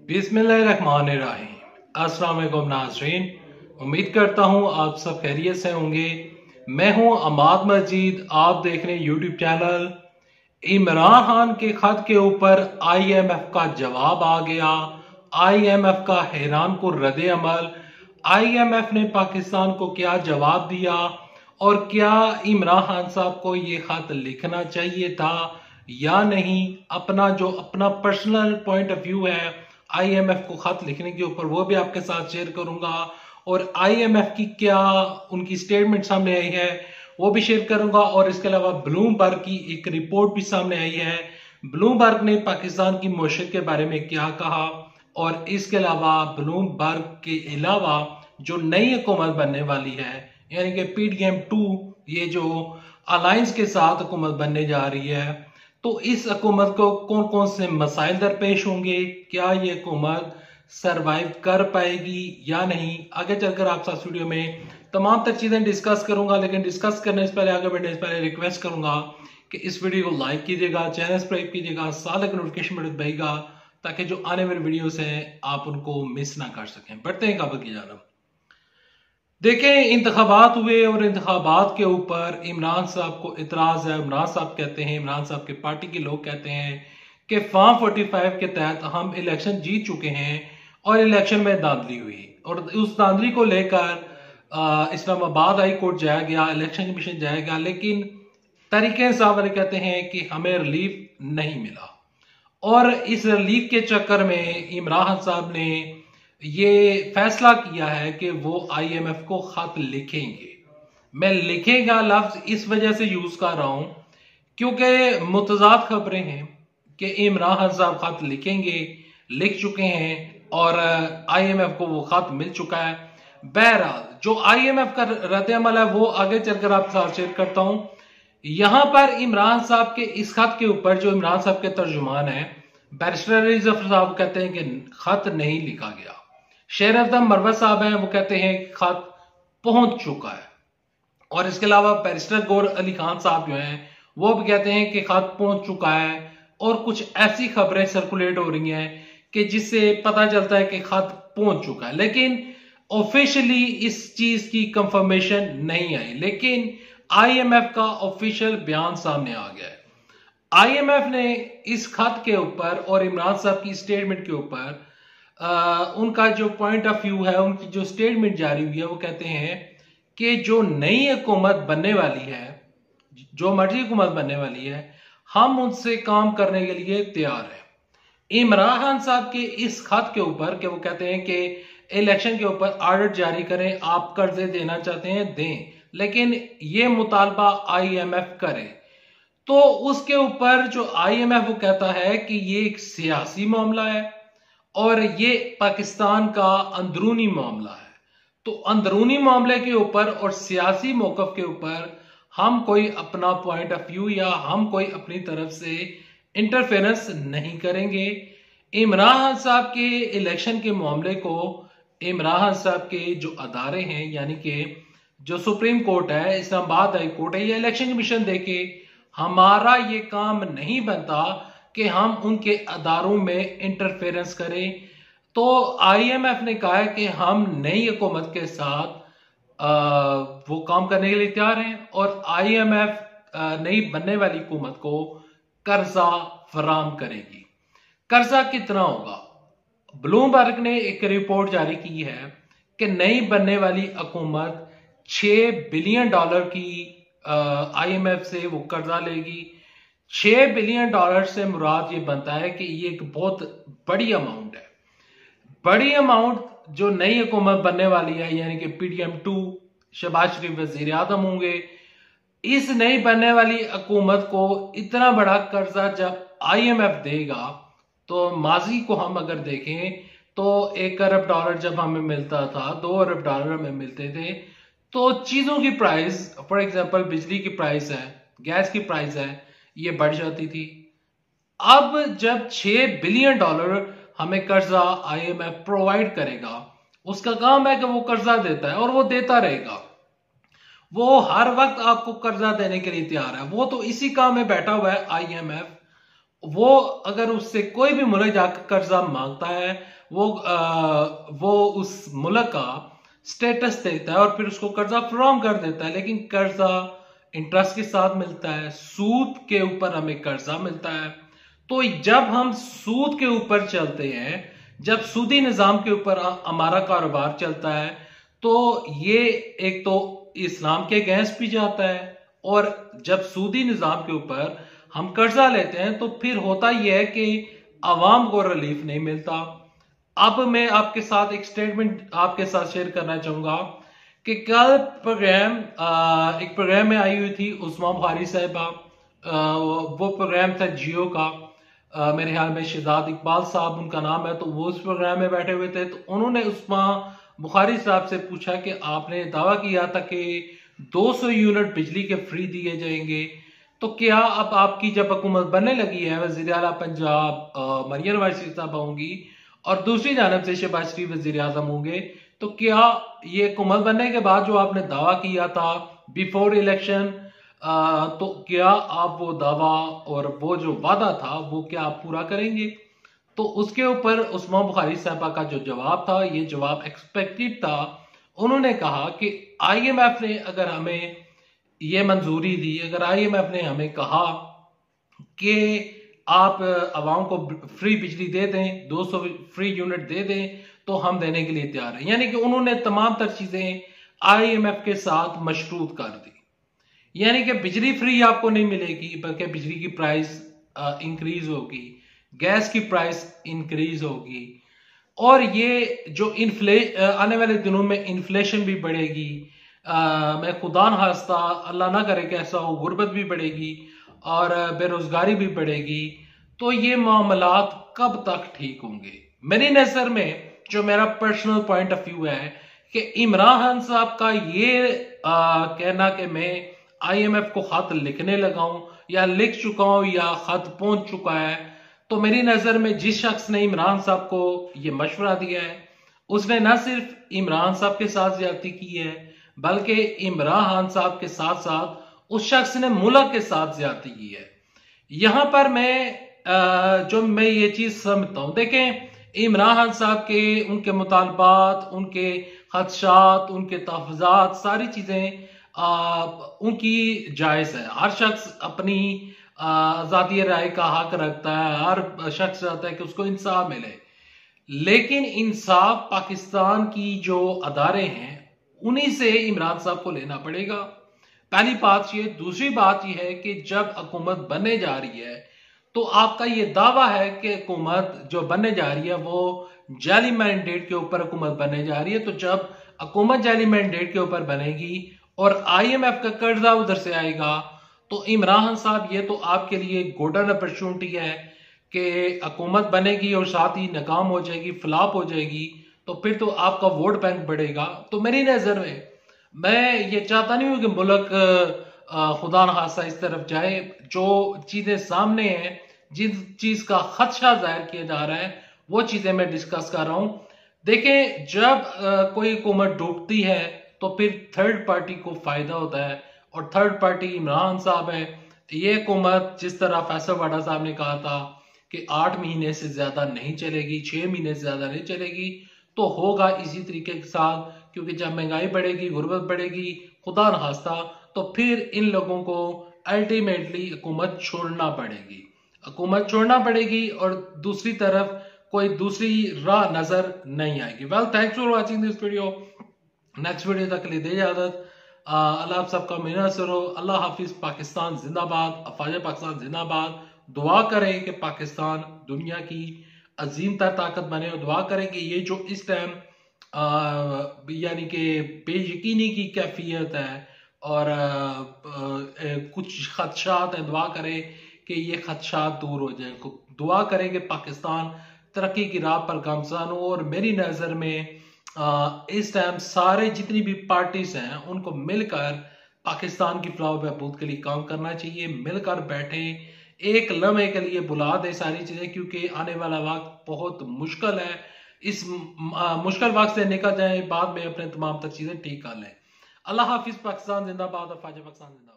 बिस्मिल्लाहिर्रहमानिर्रहीम। अस्सलाम वालेकुम नाज़रीन, उम्मीद करता हूँ आप सब खैरियत से होंगे। मैं हूँ अमाद मजीद, आप देख रहे हैं यूट्यूब चैनल। इमरान खान के खत के ऊपर IMF का जवाब आ गया। IMF का हैरान को रद्द अमल। IMF ने पाकिस्तान को क्या जवाब दिया और क्या इमरान खान साहब को ये खत लिखना चाहिए था या नहीं। अपना पर्सनल पॉइंट ऑफ व्यू है IMF को खत लिखने के ऊपर, वो भी आपके साथ शेयर करूंगा। और IMF की क्या उनकी स्टेटमेंट सामने आई है वो भी शेयर करूंगा। और इसके अलावा ब्लूमबर्ग की एक रिपोर्ट भी सामने आई है। ब्लूमबर्ग ने पाकिस्तान की मईशत के बारे में क्या कहा, और इसके अलावा ब्लूमबर्ग के अलावा जो नई हुकूमत बनने वाली है यानी कि PDM2, ये जो अलायंस के साथ हुकूमत बनने जा रही है, तो इस हुकूमत को कौन कौन से मसाइल दरपेश होंगे, क्या ये हुकूमत सरवाइव कर पाएगी या नहीं। आगे चलकर आप साथ वीडियो में तमाम तर चीजें डिस्कस करूंगा, लेकिन डिस्कस करने से पहले, आगे बढ़ने से पहले रिक्वेस्ट करूंगा कि इस वीडियो को लाइक कीजिएगा, चैनल सब्सक्राइब कीजिएगा, साथ ही नोटिफिकेशन बटन दबाइएगा ताकि जो आने वाली वीडियोस हैं आप उनको मिस ना कर सकें। बढ़ते हैं काबुल की जानब। देखें, इंतखाबात हुए और इंतखाबात के ऊपर इमरान साहब को इतराज है। इमरान साहब कहते हैं, इमरान साहब के पार्टी के लोग कहते हैं कि फॉर्म 45 के तहत हम इलेक्शन जीत चुके हैं और इलेक्शन में धांधली हुई, और उस धांधली को लेकर इस्लामाबाद हाई कोर्ट जाया गया, इलेक्शन कमीशन जाया गया, लेकिन तहरीक इंसाफ वाले कहते हैं कि हमें रिलीफ नहीं मिला। और इस रिलीफ के चक्कर में इमरान साहब ने ये फैसला किया है कि वो IMF को खत लिखेंगे। मैं लिखेगा लफ्ज इस वजह से यूज कर रहा हूं क्योंकि मुतजाद खबरें हैं कि इमरान साहब खत लिखेंगे, लिख चुके हैं और IMF को वो खत मिल चुका है। बहरहाल जो IMF का रद्द अमल है वो आगे चलकर आपके साथ शेयर करता हूं। यहां पर इमरान साहब के इस खत के ऊपर जो इमरान साहब के तर्जुमान है बैरिस्टर अली जफर साहब कहते हैं कि खत नहीं लिखा गया। शेर अफजल मरवत साहब हैं, वो कहते हैं कि खत पहुंच चुका है। और इसके अलावा बैरिस्टर गौर अली खान साहब जो हैं वो भी कहते हैं कि खत पहुंच चुका है। और कुछ ऐसी खबरें सर्कुलेट हो रही हैं कि जिससे पता चलता है कि खत पहुंच चुका है, लेकिन ऑफिशियली इस चीज की कंफर्मेशन नहीं आई। लेकिन IMF का ऑफिशियल बयान सामने आ गया है। IMF ने इस खत के ऊपर और इमरान साहब की स्टेटमेंट के ऊपर उनका जो पॉइंट ऑफ व्यू है, उनकी जो स्टेटमेंट जारी हुई है, वो कहते हैं कि जो नई हुकूमत बनने वाली है, जो मर्जी हुकूमत बनने वाली है, हम उनसे काम करने के लिए तैयार हैं। इमरान खान साहब के इस खत के ऊपर कि वो कहते हैं कि इलेक्शन के ऊपर ऑर्डर जारी करें, आप कर्जे देना चाहते हैं दें, लेकिन ये मुतालबा IMF करे। तो उसके ऊपर जो IMF वो कहता है कि ये एक सियासी मामला है और ये पाकिस्तान का अंदरूनी मामला है। तो अंदरूनी मामले के ऊपर और सियासी मौकफ के ऊपर हम कोई अपना पॉइंट ऑफ व्यू या हम कोई अपनी तरफ से इंटरफेरेंस नहीं करेंगे। इमरान खान साहब के इलेक्शन के मामले को इमरान खान साहब के जो अदारे हैं, यानी कि जो सुप्रीम कोर्ट है, इस्लामाबाद हाई कोर्ट है, या इलेक्शन कमीशन देके हमारा ये काम नहीं बनता कि हम उनके अदारों में इंटरफेरेंस करें। तो IMF ने कहा है कि हम नई हुकूमत के साथ वो काम करने के लिए तैयार हैं और IMF नई बनने वाली हुकूमत को कर्जा फराम करेगी। कर्जा कितना होगा? ब्लूमबर्ग ने एक रिपोर्ट जारी की है कि नई बनने वाली हुकूमत $6 बिलियन की IMF से वो कर्जा लेगी। $6 बिलियन से मुराद ये बनता है कि ये एक बहुत बड़ी अमाउंट है। बड़ी अमाउंट जो नई हुकूमत बनने वाली है, यानी कि PDM2, शहबाज शरीफ वजीर आजम होंगे। इस नई बनने वाली हुकूमत को इतना बड़ा कर्जा जब IMF देगा, तो माजी को हम अगर देखें तो $1 अरब जब हमें मिलता था, $2 अरब हमें मिलते थे, तो चीजों की प्राइस, फॉर एग्जाम्पल बिजली की प्राइस है, गैस की प्राइस है, ये बढ़ जाती थी। अब जब $6 बिलियन हमें कर्जा IMF प्रोवाइड करेगा, उसका काम है कि वो कर्जा देता है और वो देता रहेगा। वो हर वक्त आपको कर्जा देने के लिए तैयार है। वो तो इसी काम में बैठा हुआ है IMF। वो अगर उससे कोई भी मुल्क जाकर कर्जा मांगता है, वो उस मुल्क का स्टेटस देखता है और फिर उसको कर्जा फ्रॉम कर देता है। लेकिन कर्जा इंटरेस्ट के साथ मिलता है, सूद के ऊपर हमें कर्जा मिलता है। तो जब हम सूद के ऊपर चलते हैं, जब सूदी निजाम के ऊपर हमारा कारोबार चलता है, तो ये एक तो इस्लाम के अगेंस्ट भी जाता है। और जब सूदी निजाम के ऊपर हम कर्जा लेते हैं तो फिर होता यह है कि आवाम को रिलीफ नहीं मिलता। अब मैं आपके साथ एक स्टेटमेंट आपके साथ शेयर करना चाहूंगा कि कल एक प्रोग्राम में आई हुई थी उस्मा बुखारी साहिबा। वो प्रोग्राम था जियो का, मेरे ख्याल में शहजाद इकबाल साहब उनका नाम है। तो वो उस प्रोग्राम में बैठे हुए थे, तो उन्होंने उस्मा बुखारी साहब से पूछा कि आपने दावा किया था कि 200 यूनिट बिजली के फ्री दिए जाएंगे, तो क्या अब आपकी जब हुकूमत बनने लगी है, वजीर आला पंजाब मरियम नवाज साहब होंगी और दूसरी जानब से शहबाज शरीफ वजीर आजम होंगे, तो क्या ये हुकूमत बनने के बाद जो आपने दावा किया था बिफोर इलेक्शन, तो क्या आप वो दावा और वो जो वादा था वो क्या आप पूरा करेंगे? तो उसके ऊपर उस्मा बुखारी साहबा का जो जवाब था, ये जवाब एक्सपेक्टेड था। उन्होंने कहा कि आईएमएफ ने अगर हमें ये मंजूरी दी, अगर आईएमएफ ने हमें कहा कि आप आवाम को फ्री बिजली दे दें, 200 फ्री यूनिट दे दें, तो हम देने के लिए तैयार हैं। यानी कि उन्होंने तमाम तर चीजें आईएमएफ के साथ मशरूत कर दी। यानी कि बिजली फ्री आपको नहीं मिलेगी, बल्कि बिजली की प्राइस इंक्रीज होगी, गैस की प्राइस इंक्रीज होगी, और ये जो आने वाले दिनों में इन्फ्लेशन भी बढ़ेगी। मैं खुदा न खास्ता, अल्लाह ना करे कि ऐसा हो, गुर्बत भी बढ़ेगी और बेरोजगारी भी बढ़ेगी। तो ये मामलात कब तक ठीक होंगे? मेरी नजर में जो मेरा पर्सनल पॉइंट ऑफ व्यू है कि इमरान खान साहब का ये कहना कि मैं आईएमएफ को खत लिखने लगा हूं या लिख चुका हूं या खत पहुंच चुका है, तो मेरी नजर में जिस शख्स ने इमरान साहब को ये मशवरा दिया है, उसने न सिर्फ इमरान साहब के साथ ज्यादती की है, बल्कि इमरान खान साहब के साथ साथ उस शख्स ने मुल्क के साथ ज्यादती की है। यहां पर मैं ये चीज समझता हूं, देखें इमरान खान साहब के उनके मुतालबात, उनके खदशात, उनके तहफात, सारी चीजें उनकी जायज है। हर शख्स अपनी आजादी राय का हक रखता है, हर शख्स चाहता है कि उसको इंसाफ मिले। लेकिन इंसाफ पाकिस्तान की जो अदारे हैं उन्हीं से इमरान साहब को लेना पड़ेगा। पहली बात ये। दूसरी बात यह है कि जब हुकूमत बनने जा रही है तो आपका ये दावा है कि हुकूमत जो बनने जा रही है वो जाली मैंडेट के ऊपर हुकूमत बनने जा रही है। तो जब हुकूमत जाली मैंडेट के ऊपर बनेगी और आईएमएफ का कर्जा उधर से आएगा, तो इमरान खान साहब ये तो आपके लिए गोल्डन अपॉर्चुनिटी है कि हुकूमत बनेगी और साथ ही नाकाम हो जाएगी, फ्लॉप हो जाएगी, तो फिर तो आपका वोट बैंक बढ़ेगा। तो मेरी नजर में मैं ये चाहता नहीं हूं कि मुल्क खुदा न खास्ता इस तरफ जाए। जो चीजें सामने हैं, जिस चीज का खदशा जाहिर किया जा रहा है, वो चीजें मैं डिस्कस कर रहा हूं। देखें, जब कोई हुकूमत डूबती है तो फिर थर्ड पार्टी को फायदा होता है, और थर्ड पार्टी इमरान साहब है। ये हुकूमत जिस तरह फैसल वाडा साहब ने कहा था कि 8 महीने से ज्यादा नहीं चलेगी, 6 महीने से ज्यादा नहीं चलेगी, तो होगा इसी तरीके के साथ। क्योंकि जब महंगाई बढ़ेगी, गुर्बत बढ़ेगी, खुदा न खास्ता, तो फिर इन लोगों को अल्टीमेटली हुकूमत छोड़ना पड़ेगी, हुकूमत छोड़ना पड़ेगी और दूसरी तरफ कोई दूसरी राह नजर नहीं आएगी। Well, thanks for watching this video. Next video तक के लिए दे इजाजत। अल्लाह आप सबका मिन्नत हो। अल्लाह हाफिज। पाकिस्तान जिंदाबाद, अफवाज पाकिस्तान जिंदाबाद। दुआ करें कि पाकिस्तान दुनिया की अजीम तर ताकत बने, और दुआ करें कि ये जो इस टाइम यानी कि बेयकीनी की कैफियत है और कुछ खदशात हैं, दुआ करें कि ये खदशात दूर हो जाए। दुआ करें कि पाकिस्तान तरक्की की राह पर गामज़न हो। और मेरी नज़र में इस टाइम सारे जितनी भी पार्टीज हैं उनको मिलकर पाकिस्तान की फलाह बहबूद के लिए काम करना चाहिए। मिलकर बैठे, एक लम्हे के लिए बुला दे सारी चीजें, क्योंकि आने वाला वक्त बहुत मुश्किल है। इस मुश्किल वक्त से निकल जाए, बाद में अपने तमाम तर चीजें ठीक कर लें। अल्लाह हाफिज। पाकिस्तान जिंदाबाद, अफवाज पाकिस्तान जिंदाबाद।